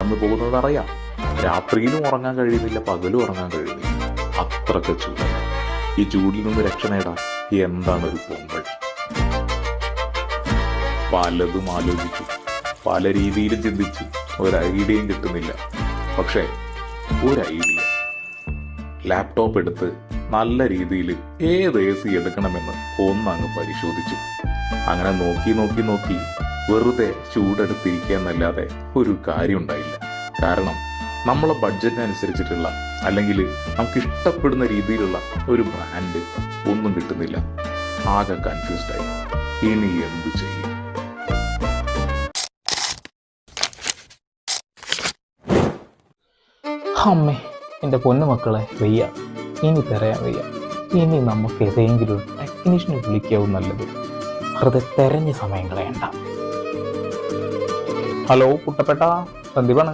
നടന്നു പോകുന്നത് അറിയാം. രാത്രിയിലും ഉറങ്ങാൻ കഴിയുന്നില്ല, പകലും ഉറങ്ങാൻ കഴിയുന്നില്ല. അത്രക്ക് ചൂട്. ഈ ചൂടിൽ നിന്ന് രക്ഷ നേടാൻ എന്താണ് ഒരു പോംവഴി? പലതും ആലോചിച്ചു, പല രീതിയിലും ചിന്തിച്ചു, ഒരു ഐഡിയയും കിട്ടുന്നില്ല. പക്ഷേ ഒരു ഐഡിയ, ലാപ്ടോപ്പ് എടുത്ത് നല്ല രീതിയിൽ ഏത് AC എടുക്കണമെന്ന് ഒന്നങ്ങ് പരിശോധിച്ചു. അങ്ങനെ നോക്കി നോക്കി നോക്കി വെറുതെ ചൂടെടുത്തിരിക്കുക എന്നല്ലാതെ ഒരു കാര്യം ഉണ്ടായില്ല. കാരണം നമ്മളെ ബഡ്ജറ്റിനനുസരിച്ചിട്ടുള്ള അല്ലെങ്കിൽ നമുക്ക് ഇഷ്ടപ്പെടുന്ന രീതിയിലുള്ള ഒരു ബ്രാൻഡ് ഒന്നും കിട്ടുന്നില്ല. ആകെ കൺഫ്യൂസ്ഡായി. ഇനി എന്തു ചെയ്യും? അമ്മേ, എൻ്റെ പൊന്നുമക്കളെ, വയ്യ, ഇനി തരാൻ വയ്യ. ഇനി നമുക്ക് ഏതെങ്കിലും ഒരു ടെക്നീഷ്യനെ വിളിക്കാവും നല്ലത്. വെറുതെ തെരഞ്ഞ സമയം കളയണ്ട. ഹലോ കുട്ടപ്പേട്ട, സന്ദീപാണ്.